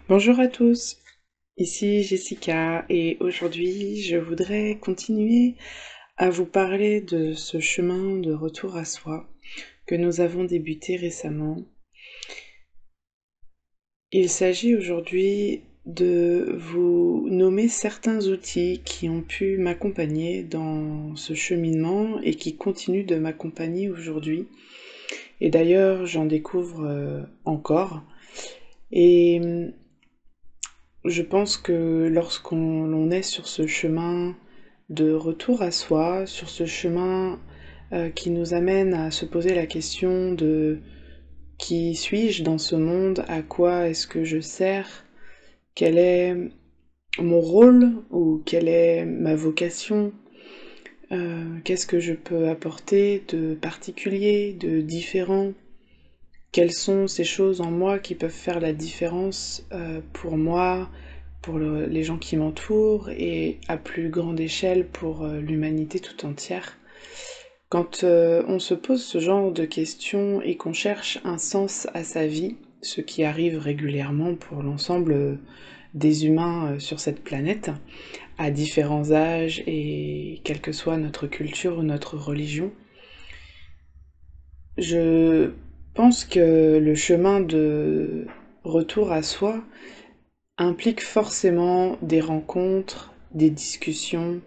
Bonjour à tous, ici Jessica et aujourd'hui je voudrais continuer à vous parler de ce chemin de retour à soi que nous avons débuté récemment. Il s'agit aujourd'hui de vous nommer certains outils qui ont pu m'accompagner dans ce cheminement et qui continuent de m'accompagner aujourd'hui. Et d'ailleurs j'en découvre encore. Et je pense que lorsqu'on est sur ce chemin de retour à soi, sur ce chemin qui nous amène à se poser la question de qui suis-je dans ce monde, à quoi est-ce que je sers, quel est mon rôle ou quelle est ma vocation, qu'est-ce que je peux apporter de particulier, de différent, quelles sont ces choses en moi qui peuvent faire la différence pour moi, pour les gens qui m'entourent et à plus grande échelle pour l'humanité tout entière. Quand on se pose ce genre de questions et qu'on cherche un sens à sa vie, ce qui arrive régulièrement pour l'ensemble des humains sur cette planète, à différents âges et quelle que soit notre culture ou notre religion, je pense que le chemin de retour à soi implique forcément des rencontres, des discussions,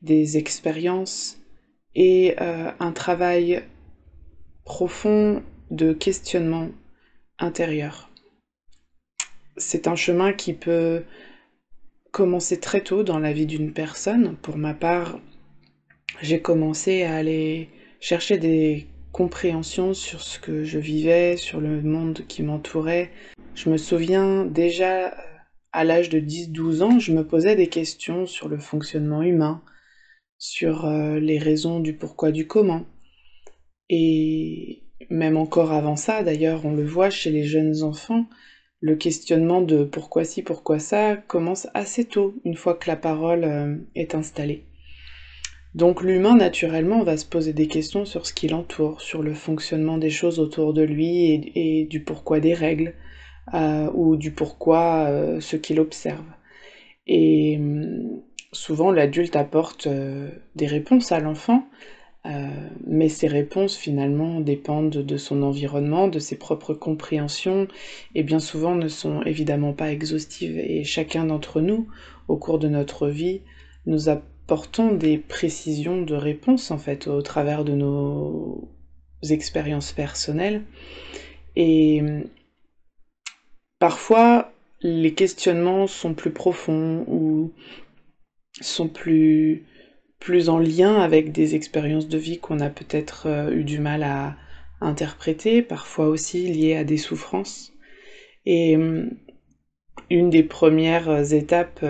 des expériences et un travail profond de questionnement intérieur. C'est un chemin qui peut commencer très tôt dans la vie d'une personne. Pour ma part, j'ai commencé à aller chercher des compréhensions sur ce que je vivais, sur le monde qui m'entourait. Je me souviens déjà à l'âge de 10-12 ans, je me posais des questions sur le fonctionnement humain, sur les raisons du pourquoi du comment. Et même encore avant ça, d'ailleurs, on le voit chez les jeunes enfants, le questionnement de pourquoi ci, pourquoi ça commence assez tôt, une fois que la parole est installée. Donc l'humain, naturellement, va se poser des questions sur ce qui l'entoure, sur le fonctionnement des choses autour de lui et du pourquoi des règles, ou du pourquoi ce qu'il observe. Et souvent, l'adulte apporte des réponses à l'enfant, mais ces réponses, finalement, dépendent de son environnement, de ses propres compréhensions, et bien souvent ne sont évidemment pas exhaustives. Et chacun d'entre nous, au cours de notre vie, nous apportons des précisions de réponses, en fait, au travers de nos expériences personnelles. Et parfois, les questionnements sont plus profonds ou sont plus en lien avec des expériences de vie qu'on a peut-être eu du mal à interpréter, parfois aussi liées à des souffrances. Et une des premières étapes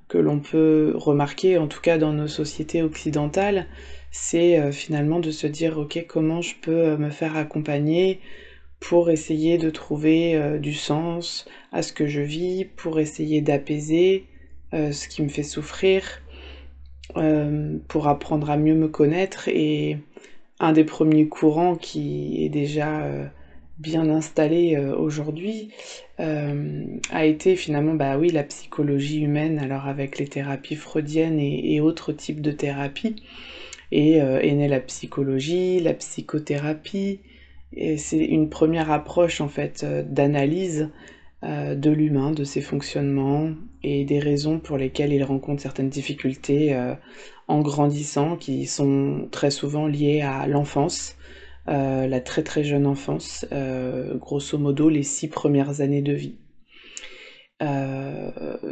que l'on peut remarquer, en tout cas dans nos sociétés occidentales, c'est finalement de se dire ok, comment je peux me faire accompagner pour essayer de trouver du sens à ce que je vis, pour essayer d'apaiser ce qui me fait souffrir, pour apprendre à mieux me connaître. Et un des premiers courants qui est déjà bien installé aujourd'hui a été finalement, bah oui, la psychologie humaine, alors avec les thérapies freudiennes et autres types de thérapies. Et est née la psychologie, la psychothérapie, et c'est une première approche en fait d'analyse de l'humain, de ses fonctionnements et des raisons pour lesquelles il rencontre certaines difficultés en grandissant, qui sont très souvent liées à l'enfance, la très très jeune enfance, grosso modo les 6 premières années de vie.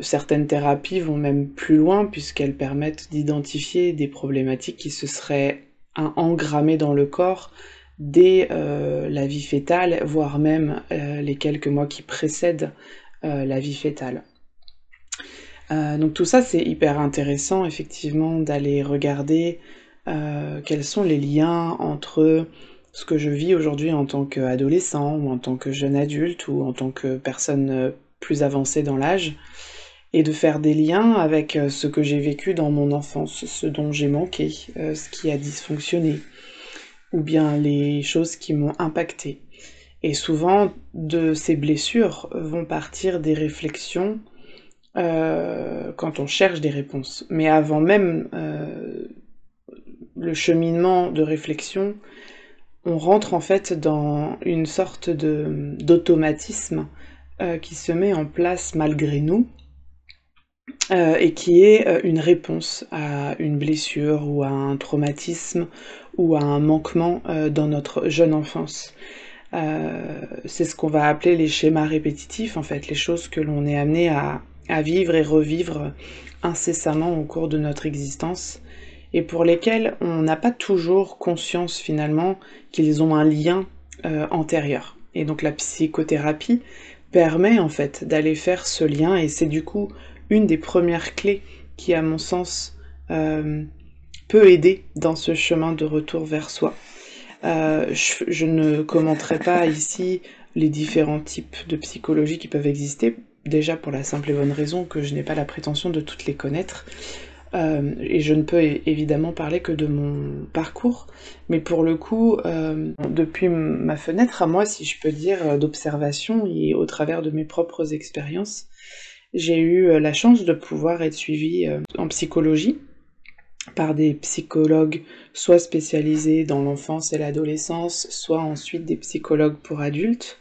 Certaines thérapies vont même plus loin puisqu'elles permettent d'identifier des problématiques qui se seraient engrammées dans le corps dès la vie fœtale, voire même les quelques mois qui précèdent la vie fœtale. Donc tout ça, c'est hyper intéressant, effectivement, d'aller regarder quels sont les liens entre ce que je vis aujourd'hui en tant qu'adolescent, ou en tant que jeune adulte, ou en tant que personne plus avancée dans l'âge, et de faire des liens avec ce que j'ai vécu dans mon enfance, ce dont j'ai manqué, ce qui a dysfonctionné, ou bien les choses qui m'ont impacté. Et souvent, de ces blessures vont partir des réflexions quand on cherche des réponses. Mais avant même le cheminement de réflexion, on rentre en fait dans une sorte d'automatisme qui se met en place malgré nous, et qui est une réponse à une blessure ou à un traumatisme ou à un manquement dans notre jeune enfance. C'est ce qu'on va appeler les schémas répétitifs, en fait, les choses que l'on est amené à vivre et revivre incessamment au cours de notre existence, et pour lesquels on n'a pas toujours conscience finalement qu'ils ont un lien antérieur. Et donc la psychothérapie permet en fait d'aller faire ce lien, et c'est du coup une des premières clés qui, à mon sens, peut aider dans ce chemin de retour vers soi. Je ne commenterai pas ici les différents types de psychologie qui peuvent exister, déjà pour la simple et bonne raison que je n'ai pas la prétention de toutes les connaître, et je ne peux évidemment parler que de mon parcours, mais pour le coup, depuis ma fenêtre à moi, si je peux dire, d'observation et au travers de mes propres expériences, j'ai eu la chance de pouvoir être suivie en psychologie par des psychologues soit spécialisés dans l'enfance et l'adolescence, soit ensuite des psychologues pour adultes.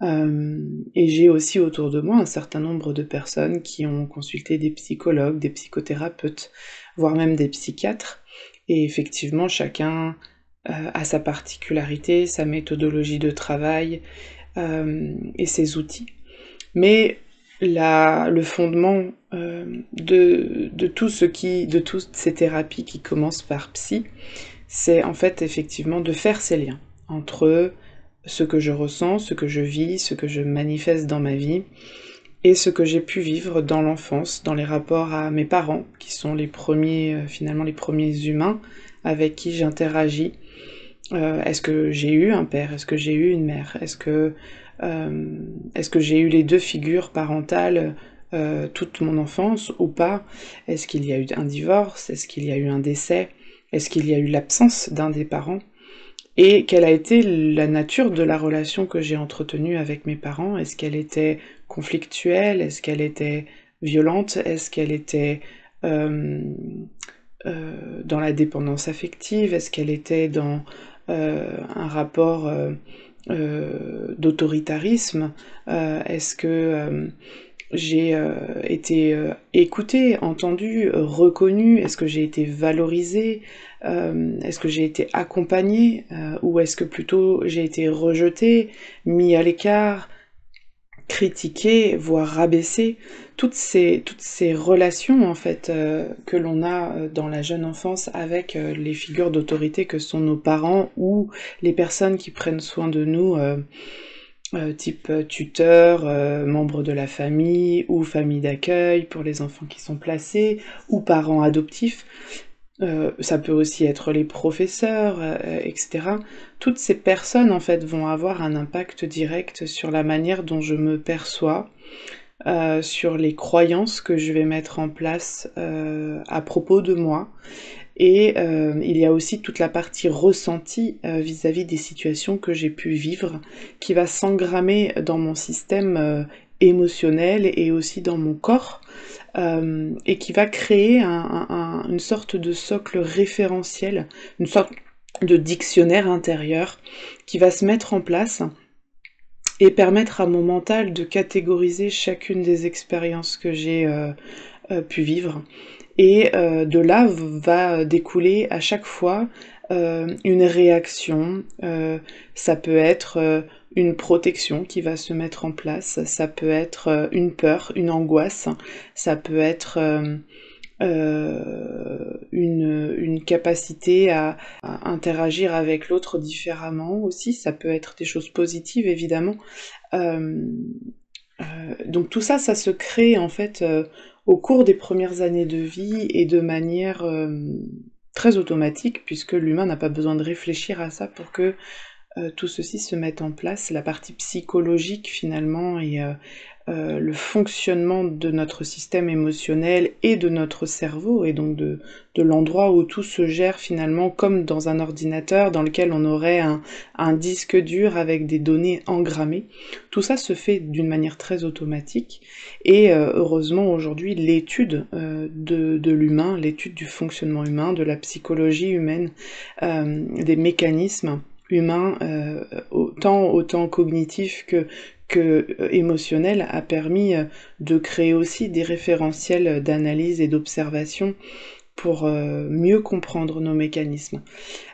Et j'ai aussi autour de moi un certain nombre de personnes qui ont consulté des psychologues, des psychothérapeutes, voire même des psychiatres. Et effectivement, chacun a sa particularité, sa méthodologie de travail et ses outils. Mais le fondement de toutes ces thérapies qui commencent par psy, c'est en fait effectivement de faire ces liens entre ce que je ressens, ce que je vis, ce que je manifeste dans ma vie, et ce que j'ai pu vivre dans l'enfance, dans les rapports à mes parents, qui sont les premiers, finalement les premiers humains avec qui j'interagis. Est-ce que j'ai eu un père? Est-ce que j'ai eu une mère? Est-ce que j'ai eu les deux figures parentales toute mon enfance ou pas? Est-ce qu'il y a eu un divorce? Est-ce qu'il y a eu un décès? Est-ce qu'il y a eu l'absence d'un des parents? Et quelle a été la nature de la relation que j'ai entretenue avec mes parents? Est-ce qu'elle était conflictuelle? Est-ce qu'elle était violente? Est-ce qu'elle était dans la dépendance affective? Est-ce qu'elle était dans un rapport d'autoritarisme? Est-ce que j'ai été écoutée, entendue, reconnue? Est-ce que j'ai été valorisée? Est-ce que j'ai été accompagnée? Ou est-ce que plutôt j'ai été rejetée, mis à l'écart, critiquée, voire rabaissée? Toutes ces relations en fait que l'on a dans la jeune enfance avec les figures d'autorité que sont nos parents ou les personnes qui prennent soin de nous, type tuteur, membre de la famille ou famille d'accueil pour les enfants qui sont placés, ou parents adoptifs. Ça peut aussi être les professeurs, etc. Toutes ces personnes en fait vont avoir un impact direct sur la manière dont je me perçois, sur les croyances que je vais mettre en place à propos de moi. Et il y a aussi toute la partie ressentie vis-à-vis des situations que j'ai pu vivre, qui va s'engrammer dans mon système émotionnel et aussi dans mon corps, et qui va créer une sorte de socle référentiel, une sorte de dictionnaire intérieur qui va se mettre en place et permettre à mon mental de catégoriser chacune des expériences que j'ai pu vivre. Et de là va découler à chaque fois une réaction. Ça peut être une protection qui va se mettre en place, ça peut être une peur, une angoisse, ça peut être une capacité à interagir avec l'autre différemment aussi, ça peut être des choses positives évidemment. Donc tout ça, ça se crée en fait au cours des premières années de vie et de manière très automatique, puisque l'humain n'a pas besoin de réfléchir à ça pour que tout ceci se mette en place, la partie psychologique finalement et le fonctionnement de notre système émotionnel et de notre cerveau et donc de l'endroit où tout se gère finalement comme dans un ordinateur dans lequel on aurait un disque dur avec des données engrammées. Tout ça se fait d'une manière très automatique et heureusement aujourd'hui l'étude de l'humain, l'étude du fonctionnement humain, de la psychologie humaine, des mécanismes humains autant cognitifs que émotionnel a permis de créer aussi des référentiels d'analyse et d'observation pour mieux comprendre nos mécanismes.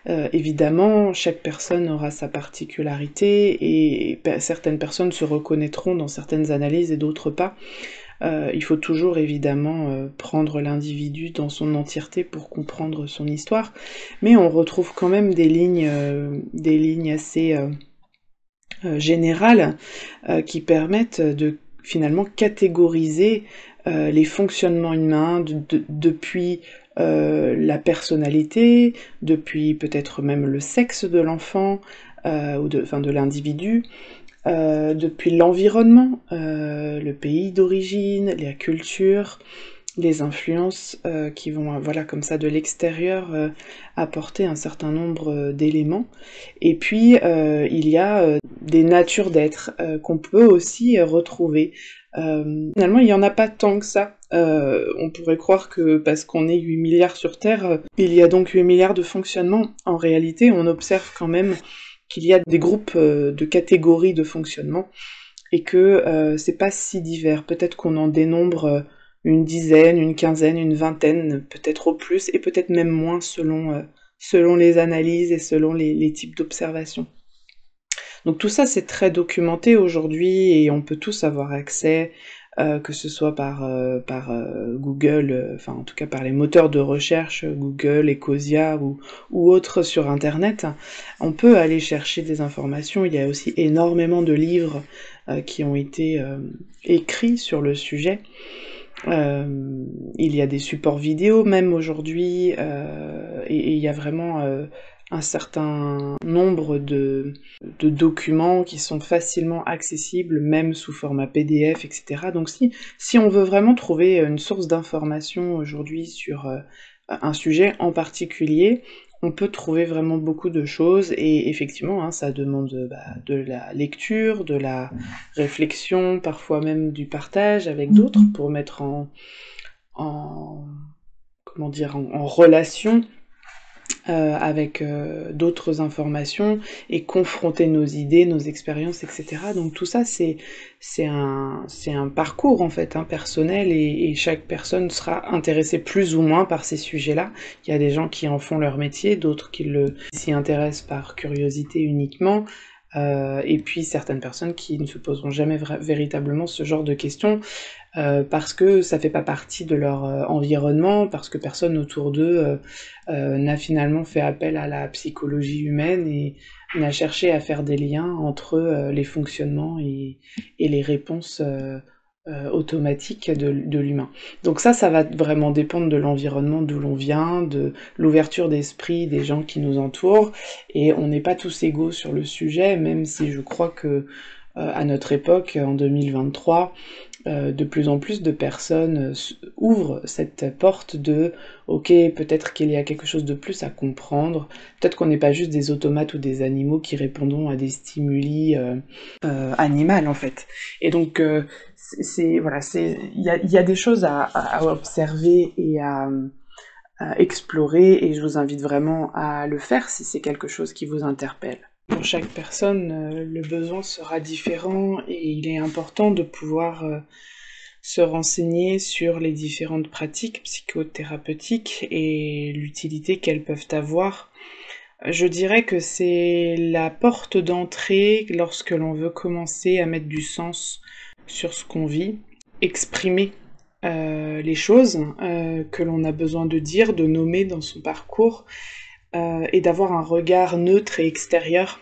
Évidemment, chaque personne aura sa particularité et certaines personnes se reconnaîtront dans certaines analyses et d'autres pas. Il faut toujours évidemment prendre l'individu dans son entièreté pour comprendre son histoire, mais on retrouve quand même des lignes assez générales qui permettent de finalement catégoriser les fonctionnements humains depuis la personnalité, depuis peut-être même le sexe de l'enfant ou de l'individu, depuis l'environnement, le pays d'origine, la culture, les influences qui vont, voilà, comme ça, de l'extérieur, apporter un certain nombre d'éléments. Et puis, il y a des natures d'être qu'on peut aussi retrouver. Finalement, il n'y en a pas tant que ça. On pourrait croire que parce qu'on est 8 milliards sur Terre, il y a donc 8 milliards de fonctionnements. En réalité, on observe quand même qu'il y a des groupes de catégories de fonctionnement et que c'est pas si divers. Peut-être qu'on en dénombre une dizaine, une quinzaine, une vingtaine, peut-être au plus, et peut-être même moins selon les analyses et selon les types d'observations. Donc tout ça c'est très documenté aujourd'hui et on peut tous avoir accès, que ce soit par Google, enfin en tout cas par les moteurs de recherche, Google, Ecosia ou autres sur internet. On peut aller chercher des informations, il y a aussi énormément de livres qui ont été écrits sur le sujet. Il y a des supports vidéo même aujourd'hui, et il y a vraiment un certain nombre de documents qui sont facilement accessibles, même sous format PDF, etc. Donc si on veut vraiment trouver une source d'information aujourd'hui sur un sujet en particulier, on peut trouver vraiment beaucoup de choses, et effectivement, hein, ça demande de la lecture, de la réflexion, parfois même du partage avec d'autres pour mettre comment dire, en relation avec d'autres informations et confronter nos idées, nos expériences, etc. Donc tout ça, c'est un parcours en fait, hein, personnel, et chaque personne sera intéressée plus ou moins par ces sujets-là. Il y a des gens qui en font leur métier, d'autres qui s'y intéressent par curiosité uniquement, et puis certaines personnes qui ne se poseront jamais véritablement ce genre de questions, parce que ça fait pas partie de leur environnement, parce que personne autour d'eux n'a finalement fait appel à la psychologie humaine et n'a cherché à faire des liens entre les fonctionnements et les réponses automatiques de l'humain. Donc ça va vraiment dépendre de l'environnement d'où l'on vient, de l'ouverture d'esprit des gens qui nous entourent, et on n'est pas tous égaux sur le sujet, même si je crois que à notre époque, en 2023, de plus en plus de personnes ouvrent cette porte de « ok, peut-être qu'il y a quelque chose de plus à comprendre, peut-être qu'on n'est pas juste des automates ou des animaux qui répondons à des stimuli animaux en fait ». Et donc voilà, il y a des choses à observer et à explorer, et je vous invite vraiment à le faire si c'est quelque chose qui vous interpelle. Pour chaque personne, le besoin sera différent et il est important de pouvoir se renseigner sur les différentes pratiques psychothérapeutiques et l'utilité qu'elles peuvent avoir. Je dirais que c'est la porte d'entrée lorsque l'on veut commencer à mettre du sens sur ce qu'on vit, exprimer les choses que l'on a besoin de dire, de nommer dans son parcours, et d'avoir un regard neutre et extérieur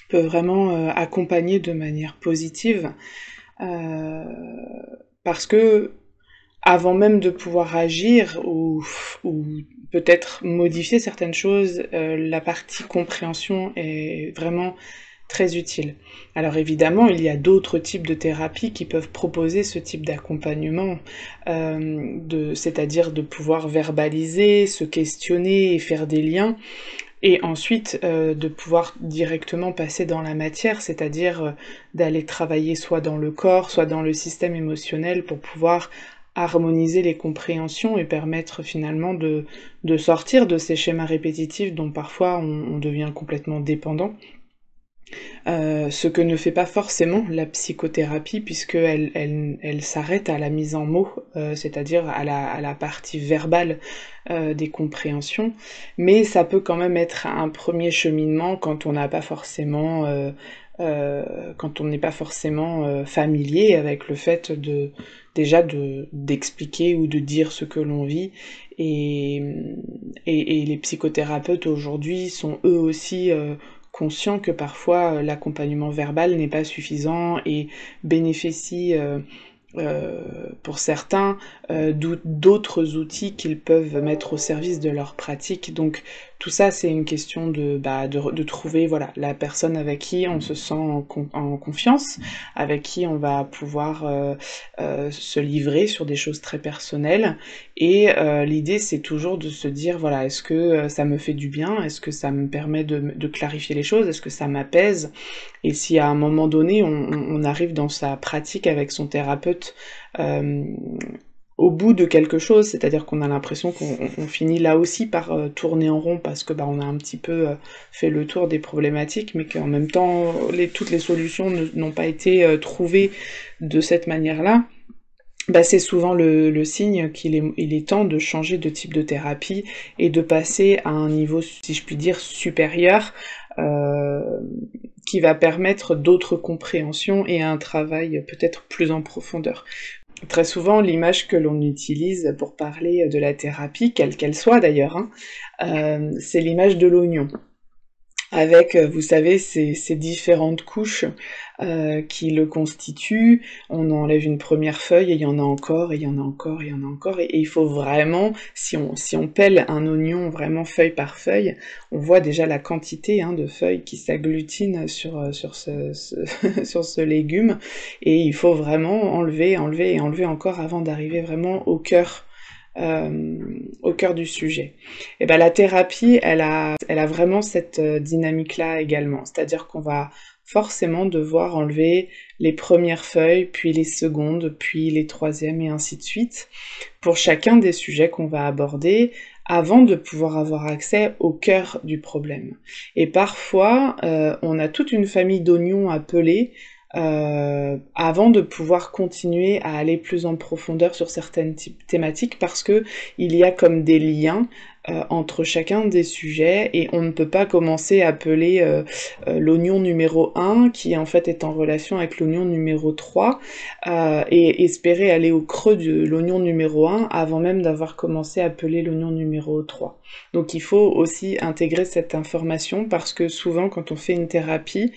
peut vraiment accompagner de manière positive, parce que avant même de pouvoir agir ou peut-être modifier certaines choses, la partie compréhension est vraiment très utile. Alors évidemment, il y a d'autres types de thérapies qui peuvent proposer ce type d'accompagnement, c'est-à-dire de pouvoir verbaliser, se questionner et faire des liens, et ensuite de pouvoir directement passer dans la matière, c'est-à-dire d'aller travailler soit dans le corps, soit dans le système émotionnel pour pouvoir harmoniser les compréhensions et permettre finalement de sortir de ces schémas répétitifs dont parfois on devient complètement dépendant. Ce que ne fait pas forcément la psychothérapie puisqu'elle s'arrête à la mise en mots, c'est-à-dire à la partie verbale, des compréhensions. Mais ça peut quand même être un premier cheminement quand on n'a pas forcément, quand on n'est pas forcément, familier avec le fait d'expliquer ou de dire ce que l'on vit. Et les psychothérapeutes aujourd'hui sont eux aussi, conscients que parfois l'accompagnement verbal n'est pas suffisant et bénéficient pour certains d'autres outils qu'ils peuvent mettre au service de leur pratique. Donc tout ça c'est une question de trouver voilà, la personne avec qui on se sent en confiance, avec qui on va pouvoir se livrer sur des choses très personnelles, et l'idée c'est toujours de se dire voilà, est-ce que ça me fait du bien, est-ce que ça me permet de clarifier les choses, est-ce que ça m'apaise, et si à un moment donné on arrive dans sa pratique avec son thérapeute au bout de quelque chose, c'est-à-dire qu'on a l'impression qu'on finit là aussi par tourner en rond parce que on a un petit peu fait le tour des problématiques, mais qu'en même temps toutes les solutions n'ont pas été trouvées de cette manière-là, c'est souvent le signe il est temps de changer de type de thérapie et de passer à un niveau, si je puis dire, supérieur, qui va permettre d'autres compréhensions et un travail peut-être plus en profondeur. Très souvent, l'image que l'on utilise pour parler de la thérapie, quelle qu'elle soit d'ailleurs, c'est l'image de l'oignon. Avec, vous savez, ces différentes couches qui le constituent. On enlève une première feuille et il y en a encore, et il y en a encore, et il y en a encore, et il faut vraiment, si on pèle un oignon vraiment feuille par feuille, on voit déjà la quantité de feuilles qui s'agglutinent sur sur ce légume, et il faut vraiment enlever, enlever et enlever encore avant d'arriver vraiment au cœur du sujet. Et la thérapie, elle a vraiment cette dynamique-là également, c'est-à-dire qu'on va forcément devoir enlever les premières feuilles, puis les secondes, puis les troisièmes, et ainsi de suite, pour chacun des sujets qu'on va aborder, avant de pouvoir avoir accès au cœur du problème. Et parfois, on a toute une famille d'oignons à peler, avant de pouvoir continuer à aller plus en profondeur sur certaines thématiques, parce que il y a comme des liens entre chacun des sujets, et on ne peut pas commencer à appeler l'oignon numéro 1, qui en fait est en relation avec l'oignon numéro 3, et espérer aller au creux de l'oignon numéro 1 avant même d'avoir commencé à appeler l'oignon numéro 3. Donc il faut aussi intégrer cette information, parce que souvent quand on fait une thérapie,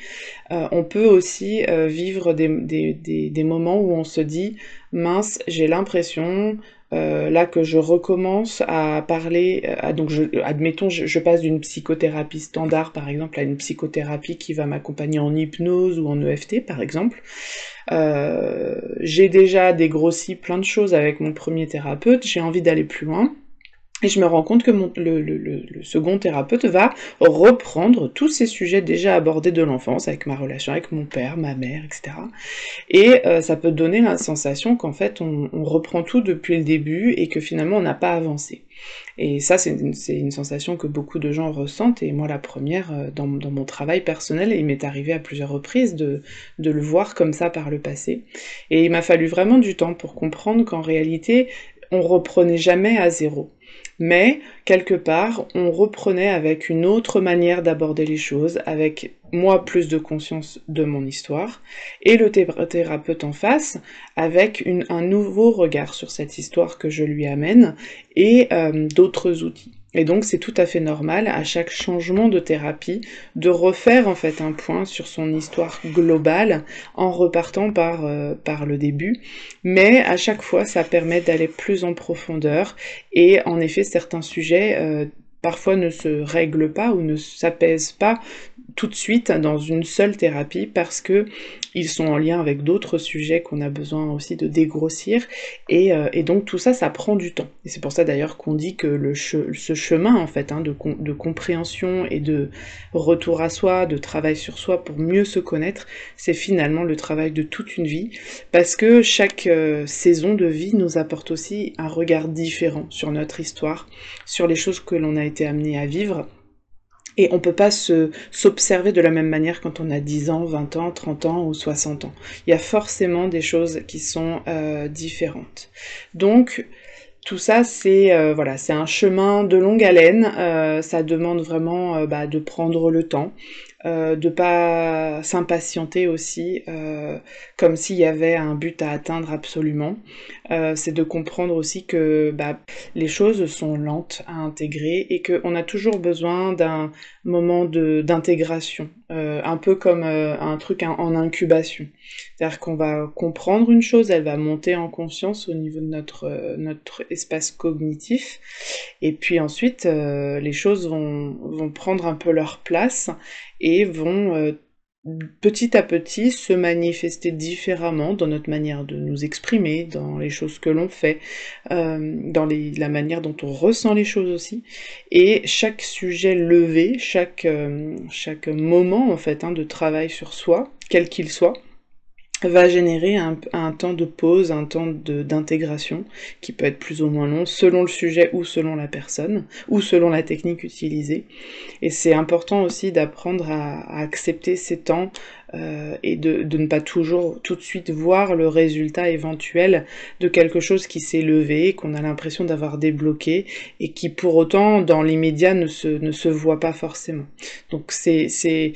on peut aussi vivre des moments où on se dit « mince, j'ai l'impression là que je recommence à parler, admettons, je passe d'une psychothérapie standard par exemple à une psychothérapie qui va m'accompagner en hypnose ou en EFT par exemple. J'ai déjà dégrossi plein de choses avec mon premier thérapeute, j'ai envie d'aller plus loin. Et je me rends compte que le second thérapeute va reprendre tous ces sujets déjà abordés de l'enfance, avec ma relation avec mon père, ma mère, etc. Et ça peut donner la sensation qu'en fait on reprend tout depuis le début et que finalement on n'a pas avancé. Et ça c'est une sensation que beaucoup de gens ressentent, et moi la première, dans mon travail personnel, il m'est arrivé à plusieurs reprises de le voir comme ça par le passé. Et il m'a fallu vraiment du temps pour comprendre qu'en réalité, on reprenait jamais à zéro. Mais, quelque part, on reprenait avec une autre manière d'aborder les choses, avec moi plus de conscience de mon histoire, et le thérapeute en face, avec un nouveau regard sur cette histoire que je lui amène, et d'autres outils. Et donc c'est tout à fait normal, à chaque changement de thérapie, de refaire en fait un point sur son histoire globale, en repartant par le début. Mais à chaque fois, ça permet d'aller plus en profondeur, et en effet, certains sujets, parfois ne se règlent pas ou ne s'apaisent pas tout de suite dans une seule thérapie, parce que ils sont en lien avec d'autres sujets qu'on a besoin aussi de dégrossir, et donc tout ça, ça prend du temps. Et c'est pour ça d'ailleurs qu'on dit que ce chemin en fait, hein, de compréhension et de retour à soi, de travail sur soi pour mieux se connaître, c'est finalement le travail de toute une vie, parce que chaque saison de vie nous apporte aussi un regard différent sur notre histoire, sur les choses que l'on a été amené à vivre. Et on peut pas s'observer de la même manière quand on a 10 ans, 20 ans, 30 ans ou 60 ans. Il y a forcément des choses qui sont différentes. Donc, tout ça, c'est voilà, c'est un chemin de longue haleine. Ça demande vraiment de prendre le temps, de pas s'impatienter aussi, comme s'il y avait un but à atteindre absolument. C'est de comprendre aussi que les choses sont lentes à intégrer et qu'on a toujours besoin d'un moment d'intégration, un peu comme un truc en incubation. C'est-à-dire qu'on va comprendre une chose, elle va monter en conscience au niveau de notre espace cognitif, et puis ensuite les choses vont prendre un peu leur place et vont petit à petit se manifester différemment dans notre manière de nous exprimer, dans les choses que l'on fait, dans la manière dont on ressent les choses aussi. Et chaque sujet levé, chaque moment en fait, hein, de travail sur soi, quel qu'il soit, va générer un temps de pause, un temps d'intégration, qui peut être plus ou moins long, selon le sujet ou selon la personne, ou selon la technique utilisée. Et c'est important aussi d'apprendre à accepter ces temps, et de ne pas toujours tout de suite voir le résultat éventuel de quelque chose qui s'est levé, qu'on a l'impression d'avoir débloqué, et qui pour autant, dans l'immédiat, ne se voit pas forcément. Donc c'est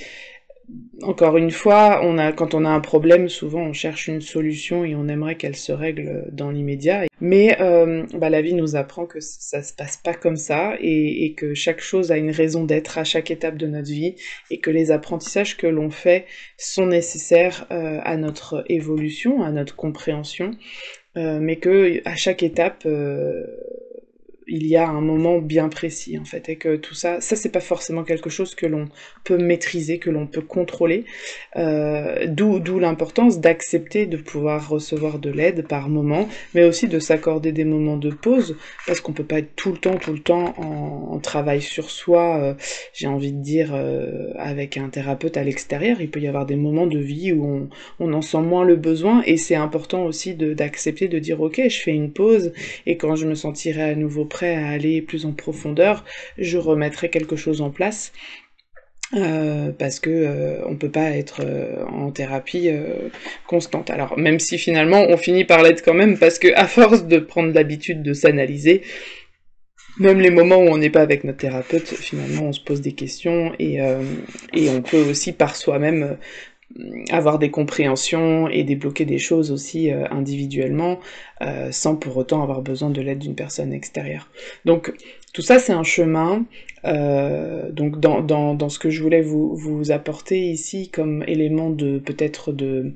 encore une fois, quand on a un problème, souvent on cherche une solution et on aimerait qu'elle se règle dans l'immédiat. Mais la vie nous apprend que ça se passe pas comme ça, et que chaque chose a une raison d'être à chaque étape de notre vie, et que les apprentissages que l'on fait sont nécessaires à notre évolution, à notre compréhension, mais que à chaque étape il y a un moment bien précis en fait, et que tout ça c'est pas forcément quelque chose que l'on peut maîtriser, que l'on peut contrôler, d'où l'importance d'accepter de pouvoir recevoir de l'aide par moment, mais aussi de s'accorder des moments de pause, parce qu'on peut pas être tout le temps en travail sur soi, j'ai envie de dire, avec un thérapeute à l'extérieur. Il peut y avoir des moments de vie où on en sent moins le besoin, et c'est important aussi d'accepter de dire ok, je fais une pause, et quand je me sentirai à nouveau prêt à aller plus en profondeur, je remettrai quelque chose en place, parce que on peut pas être en thérapie constante. Alors même si finalement on finit par l'être quand même, parce que à force de prendre l'habitude de s'analyser, même les moments où on n'est pas avec notre thérapeute, finalement on se pose des questions, et on peut aussi par soi-même avoir des compréhensions et débloquer des choses aussi individuellement, sans pour autant avoir besoin de l'aide d'une personne extérieure. Donc tout ça c'est un chemin, donc dans ce que je voulais vous apporter ici comme élément peut-être de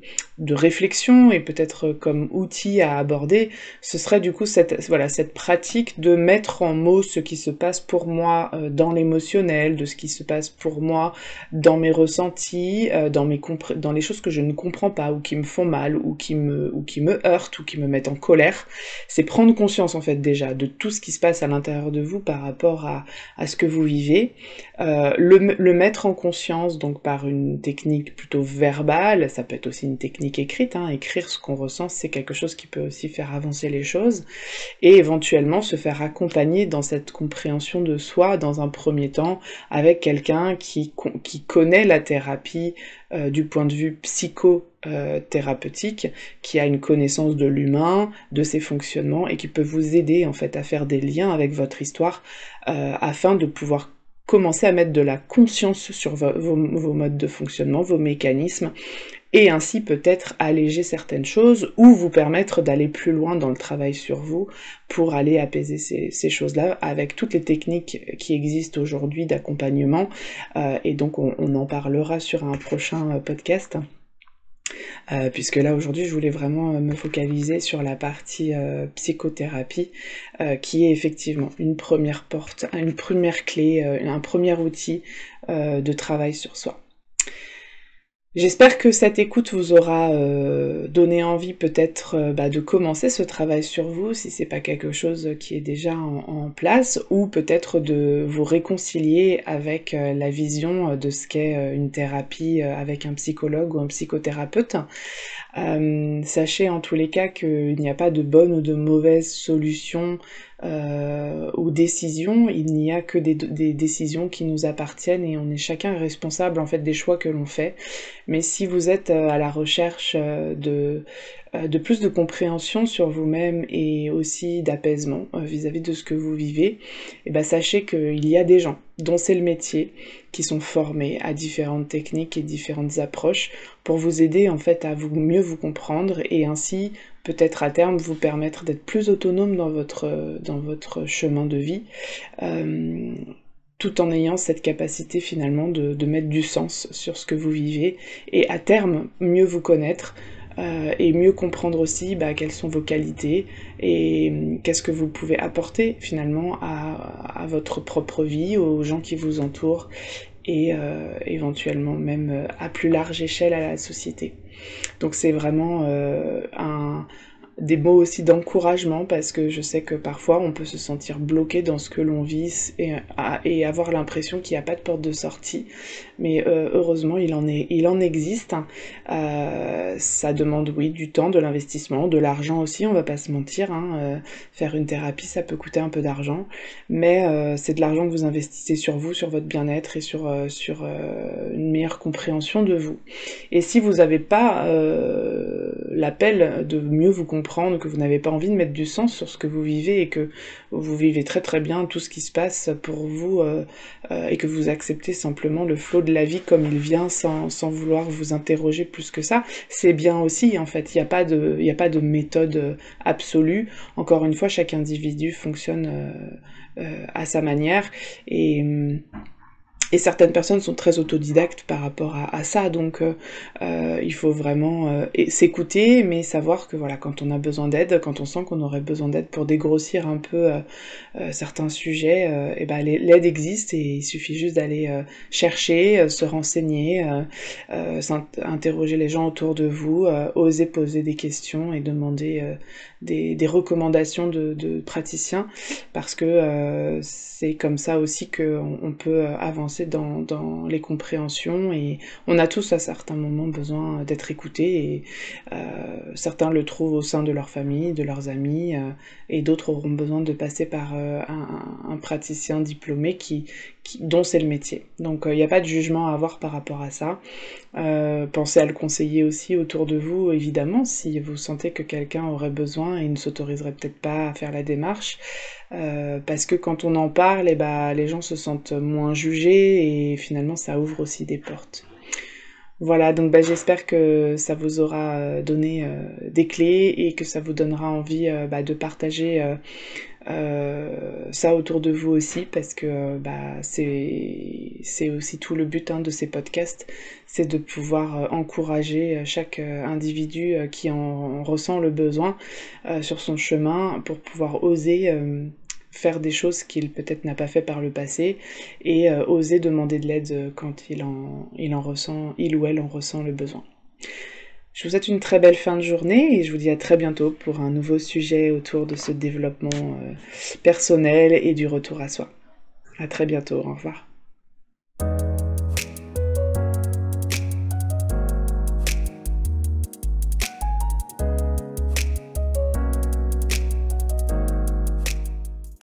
réflexion, et peut-être comme outil à aborder, ce serait du coup cette pratique de mettre en mots ce qui se passe pour moi dans l'émotionnel, de ce qui se passe pour moi dans mes ressentis, dans les choses que je ne comprends pas, ou qui me font mal, ou qui me heurtent, ou qui me mettent en colère. C'est prendre conscience en fait déjà de tout ce qui se passe à l'intérieur de vous par rapport à ce que vous vivez, le mettre en conscience donc par une technique plutôt verbale, ça peut être aussi une technique écrite, hein. Écrire ce qu'on ressent, c'est quelque chose qui peut aussi faire avancer les choses, et éventuellement se faire accompagner dans cette compréhension de soi dans un premier temps avec quelqu'un qui connaît la thérapie du point de vue psychothérapeutique, qui a une connaissance de l'humain, de ses fonctionnements, et qui peut vous aider en fait à faire des liens avec votre histoire, afin de pouvoir commencer à mettre de la conscience sur vos modes de fonctionnement, vos mécanismes, et ainsi peut-être alléger certaines choses ou vous permettre d'aller plus loin dans le travail sur vous pour aller apaiser ces choses-là avec toutes les techniques qui existent aujourd'hui d'accompagnement, et donc on en parlera sur un prochain podcast. Puisque là aujourd'hui je voulais vraiment me focaliser sur la partie psychothérapie, qui est effectivement une première porte, une première clé, un premier outil de travail sur soi. J'espère que cette écoute vous aura donné envie peut-être de commencer ce travail sur vous, si c'est pas quelque chose qui est déjà en place, ou peut-être de vous réconcilier avec la vision de ce qu'est une thérapie avec un psychologue ou un psychothérapeute. Sachez en tous les cas qu'il n'y a pas de bonne ou de mauvaise solution ou décision, il n'y a que des décisions qui nous appartiennent et on est chacun responsable en fait des choix que l'on fait. Mais si vous êtes à la recherche de plus de compréhension sur vous-même et aussi d'apaisement vis-à-vis de ce que vous vivez, et ben sachez qu'il y a des gens dont c'est le métier, qui sont formés à différentes techniques et différentes approches pour vous aider en fait à mieux vous comprendre et ainsi peut-être à terme vous permettre d'être plus autonome dans votre chemin de vie, tout en ayant cette capacité finalement de mettre du sens sur ce que vous vivez et à terme mieux vous connaître, et mieux comprendre aussi quelles sont vos qualités et qu'est-ce que vous pouvez apporter finalement à votre propre vie, aux gens qui vous entourent et éventuellement même à plus large échelle à la société. Donc c'est vraiment des mots aussi d'encouragement parce que je sais que parfois on peut se sentir bloqué dans ce que l'on vit et avoir l'impression qu'il n'y a pas de porte de sortie, mais heureusement il en existe. Ça demande oui du temps, de l'investissement, de l'argent aussi, on va pas se mentir, faire une thérapie ça peut coûter un peu d'argent, mais c'est de l'argent que vous investissez sur vous, sur votre bien-être et sur une meilleure compréhension de vous. Et si vous n'avez pas l'appel de mieux vous comprendre, que vous n'avez pas envie de mettre du sens sur ce que vous vivez et que vous vivez très très bien tout ce qui se passe pour vous et que vous acceptez simplement le flot de la vie comme il vient sans vouloir vous interroger plus que ça, c'est bien aussi en fait, il n'y a pas de méthode absolue. Encore une fois, chaque individu fonctionne à sa manière et certaines personnes sont très autodidactes par rapport à ça, donc il faut vraiment s'écouter, mais savoir que voilà, quand on a besoin d'aide, quand on sent qu'on aurait besoin d'aide pour dégrossir un peu certains sujets, et l'aide existe et il suffit juste d'aller chercher, se renseigner, interroger les gens autour de vous, oser poser des questions et demander des recommandations de praticiens, parce que c'est comme ça aussi qu'on peut avancer dans les compréhensions et on a tous à certains moments besoin d'être écoutés et certains le trouvent au sein de leur famille, de leurs amis, et d'autres auront besoin de passer par un praticien diplômé dont c'est le métier. Donc il n'y a pas de jugement à avoir par rapport à ça. Pensez à le conseiller aussi autour de vous, évidemment, si vous sentez que quelqu'un aurait besoin et ne s'autoriserait peut-être pas à faire la démarche, parce que quand on en parle, les gens se sentent moins jugés et finalement ça ouvre aussi des portes. Voilà, donc j'espère que ça vous aura donné des clés et que ça vous donnera envie de partager ça autour de vous aussi, parce que c'est aussi tout le but de ces podcasts, c'est de pouvoir encourager chaque individu qui en ressent le besoin sur son chemin pour pouvoir oser faire des choses qu'il peut-être n'a pas fait par le passé et oser demander de l'aide quand il ou elle en ressent le besoin. Je vous souhaite une très belle fin de journée et je vous dis à très bientôt pour un nouveau sujet autour de ce développement personnel et du retour à soi. À très bientôt, au revoir.